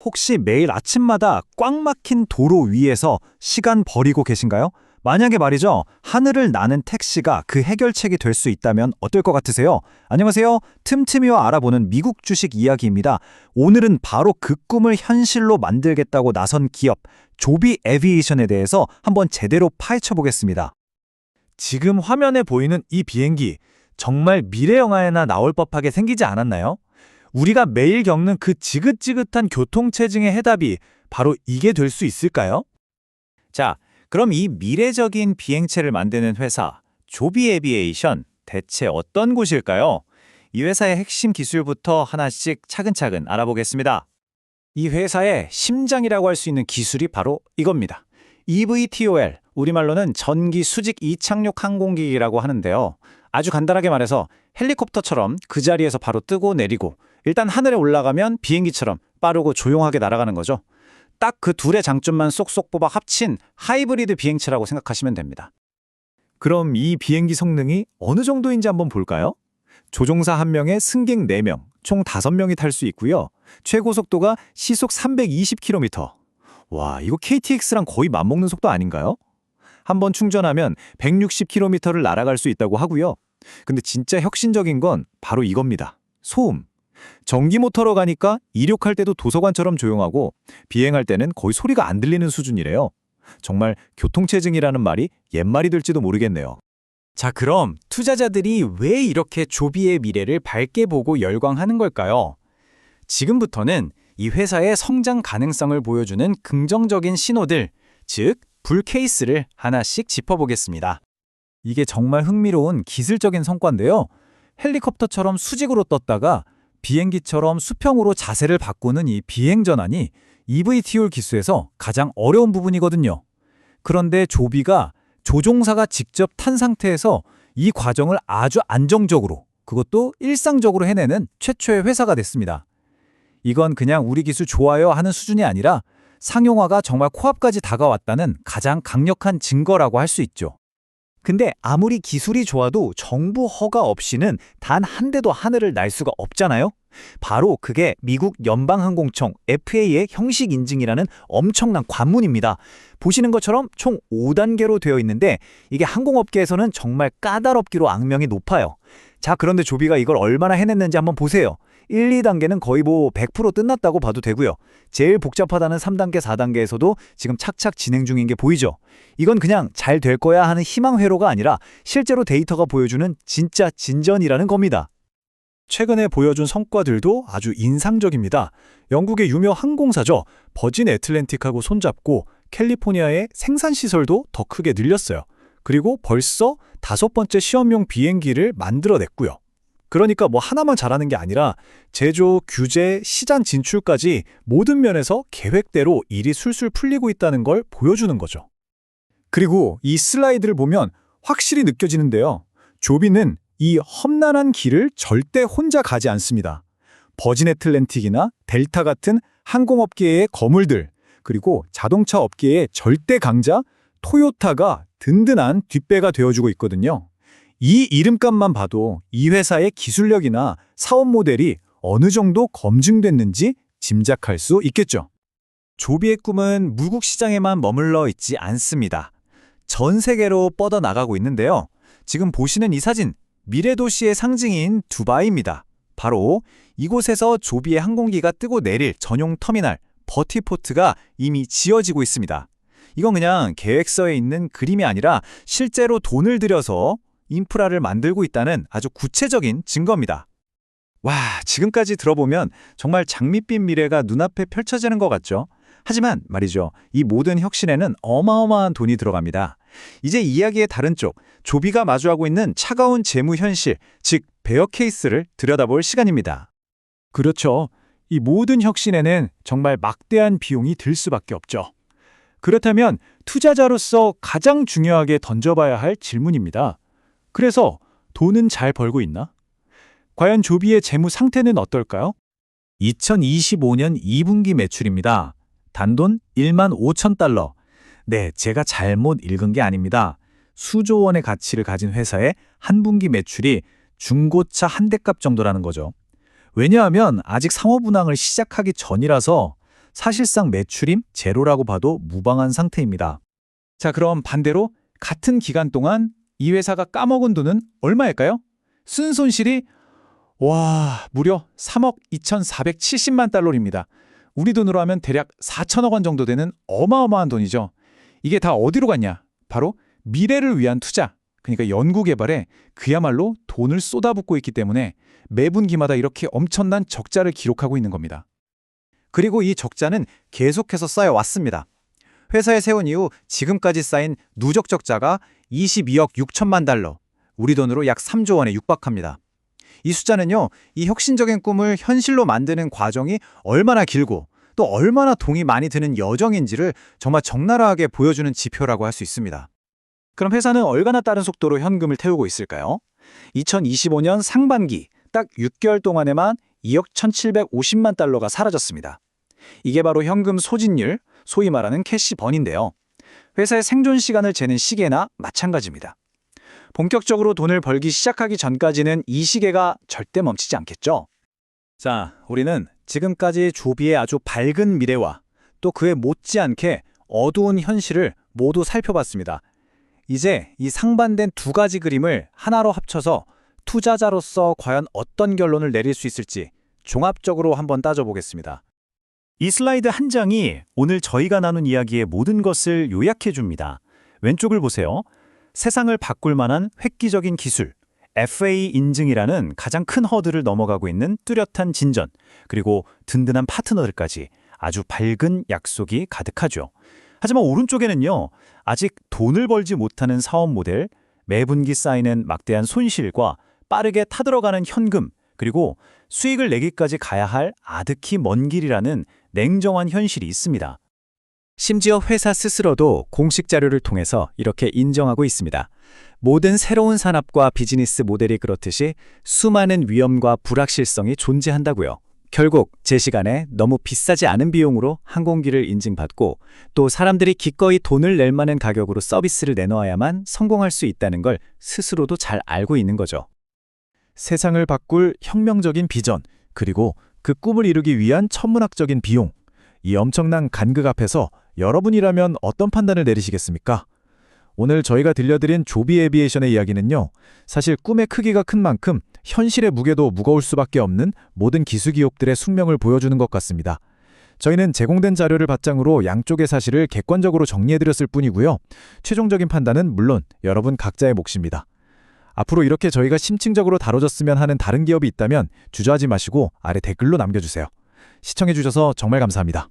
혹시 매일 아침마다 꽉 막힌 도로 위에서 시간 버리고 계신가요? 만약에 말이죠, 하늘을 나는 택시가 그 해결책이 될 수 있다면 어떨 것 같으세요? 안녕하세요. 틈틈이와 알아보는 미국 주식 이야기입니다. 오늘은 바로 그 꿈을 현실로 만들겠다고 나선 기업, 조비 에비에이션에 대해서 한번 제대로 파헤쳐 보겠습니다. 지금 화면에 보이는 이 비행기, 정말 미래 영화에나 나올 법하게 생기지 않았나요? 우리가 매일 겪는 그 지긋지긋한 교통체증의 해답이 바로 이게 될 수 있을까요? 자, 그럼 이 미래적인 비행체를 만드는 회사, 조비 에비에이션, 대체 어떤 곳일까요? 이 회사의 핵심 기술부터 하나씩 차근차근 알아보겠습니다. 이 회사의 심장이라고 할 수 있는 기술이 바로 이겁니다. eVTOL, 우리말로는 전기 수직 이착륙 항공기라고 하는데요. 아주 간단하게 말해서 헬리콥터처럼 그 자리에서 바로 뜨고 내리고 일단 하늘에 올라가면 비행기처럼 빠르고 조용하게 날아가는 거죠. 딱 그 둘의 장점만 쏙쏙 뽑아 합친 하이브리드 비행체라고 생각하시면 됩니다. 그럼 이 비행기 성능이 어느 정도인지 한번 볼까요? 조종사 1명에 승객 4명, 총 5명이 탈 수 있고요. 최고 속도가 시속 320km. 와, 이거 KTX랑 거의 맞먹는 속도 아닌가요? 한번 충전하면 160km를 날아갈 수 있다고 하고요. 근데 진짜 혁신적인 건 바로 이겁니다. 소음. 전기 모터로 가니까 이륙할 때도 도서관처럼 조용하고 비행할 때는 거의 소리가 안 들리는 수준이래요. 정말 교통체증이라는 말이 옛말이 될지도 모르겠네요. 자, 그럼 투자자들이 왜 이렇게 조비의 미래를 밝게 보고 열광하는 걸까요? 지금부터는 이 회사의 성장 가능성을 보여주는 긍정적인 신호들, 즉 불 케이스를 하나씩 짚어보겠습니다. 이게 정말 흥미로운 기술적인 성과인데요. 헬리콥터처럼 수직으로 떴다가 비행기처럼 수평으로 자세를 바꾸는 이 비행 전환이 eVTOL 기술에서 가장 어려운 부분이거든요. 그런데 조비가 조종사가 직접 탄 상태에서 이 과정을 아주 안정적으로, 그것도 일상적으로 해내는 최초의 회사가 됐습니다. 이건 그냥 우리 기술 좋아요 하는 수준이 아니라 상용화가 정말 코앞까지 다가왔다는 가장 강력한 증거라고 할 수 있죠. 근데 아무리 기술이 좋아도 정부 허가 없이는 단 한 대도 하늘을 날 수가 없잖아요? 바로 그게 미국 연방항공청 FAA의 형식 인증이라는 엄청난 관문입니다. 보시는 것처럼 총 5단계로 되어 있는데 이게 항공업계에서는 정말 까다롭기로 악명이 높아요. 자, 그런데 조비가 이걸 얼마나 해냈는지 한번 보세요. 1, 2단계는 거의 100% 끝났다고 봐도 되고요. 제일 복잡하다는 3단계, 4단계에서도 지금 착착 진행 중인 게 보이죠? 이건 그냥 잘 될 거야 하는 희망 회로가 아니라 실제로 데이터가 보여주는 진짜 진전이라는 겁니다. 최근에 보여준 성과들도 아주 인상적입니다. 영국의 유명 항공사죠. 버진 애틀랜틱하고 손잡고 캘리포니아의 생산시설도 더 크게 늘렸어요. 그리고 벌써 5번째 시험용 비행기를 만들어냈고요. 그러니까 하나만 잘하는 게 아니라 제조, 규제, 시장 진출까지 모든 면에서 계획대로 일이 술술 풀리고 있다는 걸 보여주는 거죠. 그리고 이 슬라이드를 보면 확실히 느껴지는데요. 조비는 이 험난한 길을 절대 혼자 가지 않습니다. 버진 애틀랜틱이나 델타 같은 항공업계의 거물들, 그리고 자동차 업계의 절대 강자 토요타가 든든한 뒷배가 되어주고 있거든요. 이 이름값만 봐도 이 회사의 기술력이나 사업 모델이 어느 정도 검증됐는지 짐작할 수 있겠죠. 조비의 꿈은 무국 시장에만 머물러 있지 않습니다. 전 세계로 뻗어나가고 있는데요. 지금 보시는 이 사진, 미래 도시의 상징인 두바이입니다. 바로 이곳에서 조비의 항공기가 뜨고 내릴 전용 터미널, 버티포트가 이미 지어지고 있습니다. 이건 그냥 계획서에 있는 그림이 아니라 실제로 돈을 들여서 인프라를 만들고 있다는 아주 구체적인 증거입니다. 와, 지금까지 들어보면 정말 장밋빛 미래가 눈앞에 펼쳐지는 것 같죠? 하지만 말이죠, 이 모든 혁신에는 어마어마한 돈이 들어갑니다. 이제 이야기의 다른 쪽, 조비가 마주하고 있는 차가운 재무 현실, 즉 베어 케이스를 들여다볼 시간입니다. 그렇죠. 이 모든 혁신에는 정말 막대한 비용이 들 수밖에 없죠. 그렇다면 투자자로서 가장 중요하게 던져봐야 할 질문입니다. 그래서 돈은 잘 벌고 있나? 과연 조비의 재무 상태는 어떨까요? 2025년 2분기 매출입니다. 단돈 1만 5천 달러. 네, 제가 잘못 읽은 게 아닙니다. 수조 원의 가치를 가진 회사의 한 분기 매출이 중고차 한 대값 정도라는 거죠. 왜냐하면 아직 상업 운항을 시작하기 전이라서 사실상 매출임 제로라고 봐도 무방한 상태입니다. 자, 그럼 반대로 같은 기간 동안 이 회사가 까먹은 돈은 얼마일까요? 순손실이 무려 3억 2,470만 달러입니다. 우리 돈으로 하면 대략 4천억 원 정도 되는 어마어마한 돈이죠. 이게 다 어디로 갔냐? 바로 미래를 위한 투자, 그러니까 연구개발에 그야말로 돈을 쏟아붓고 있기 때문에 매분기마다 이렇게 엄청난 적자를 기록하고 있는 겁니다. 그리고 이 적자는 계속해서 쌓여왔습니다. 회사에 세운 이후 지금까지 쌓인 누적 적자가 22억 6천만 달러, 우리 돈으로 약 3조 원에 육박합니다. 이 숫자는요, 이 혁신적인 꿈을 현실로 만드는 과정이 얼마나 길고 또 얼마나 돈이 많이 드는 여정인지를 정말 적나라하게 보여주는 지표라고 할 수 있습니다. 그럼 회사는 얼마나 빠른 속도로 현금을 태우고 있을까요? 2025년 상반기 딱 6개월 동안에만 2억 1,750만 달러가 사라졌습니다. 이게 바로 현금 소진율, 소위 말하는 캐시번인데요. 회사의 생존 시간을 재는 시계나 마찬가지입니다. 본격적으로 돈을 벌기 시작하기 전까지는 이 시계가 절대 멈추지 않겠죠. 자, 우리는 지금까지 조비의 아주 밝은 미래와 또 그에 못지않게 어두운 현실을 모두 살펴봤습니다. 이제 이 상반된 두 가지 그림을 하나로 합쳐서 투자자로서 과연 어떤 결론을 내릴 수 있을지 종합적으로 한번 따져보겠습니다. 이 슬라이드 한 장이 오늘 저희가 나눈 이야기의 모든 것을 요약해 줍니다. 왼쪽을 보세요. 세상을 바꿀 만한 획기적인 기술, FA 인증이라는 가장 큰 허들을 넘어가고 있는 뚜렷한 진전, 그리고 든든한 파트너들까지 아주 밝은 약속이 가득하죠. 하지만 오른쪽에는요, 아직 돈을 벌지 못하는 사업 모델, 매분기 쌓이는 막대한 손실과 빠르게 타들어가는 현금, 그리고 수익을 내기까지 가야 할 아득히 먼 길이라는 냉정한 현실이 있습니다. 심지어 회사 스스로도 공식 자료를 통해서 이렇게 인정하고 있습니다. 모든 새로운 산업과 비즈니스 모델이 그렇듯이 수많은 위험과 불확실성이 존재한다고요. 결국 제 시간에 너무 비싸지 않은 비용으로 항공기를 인증받고 또 사람들이 기꺼이 돈을 낼 만한 가격으로 서비스를 내놓아야만 성공할 수 있다는 걸 스스로도 잘 알고 있는 거죠. 세상을 바꿀 혁명적인 비전, 그리고 그 꿈을 이루기 위한 천문학적인 비용, 이 엄청난 간극 앞에서 여러분이라면 어떤 판단을 내리시겠습니까? 오늘 저희가 들려드린 조비 에비에이션의 이야기는요, 사실 꿈의 크기가 큰 만큼 현실의 무게도 무거울 수밖에 없는 모든 기수기업들의 숙명을 보여주는 것 같습니다. 저희는 제공된 자료를 바탕으로 양쪽의 사실을 객관적으로 정리해드렸을 뿐이고요. 최종적인 판단은 물론 여러분 각자의 몫입니다. 앞으로 이렇게 저희가 심층적으로 다뤄졌으면 하는 다른 기업이 있다면 주저하지 마시고 아래 댓글로 남겨주세요. 시청해주셔서 정말 감사합니다.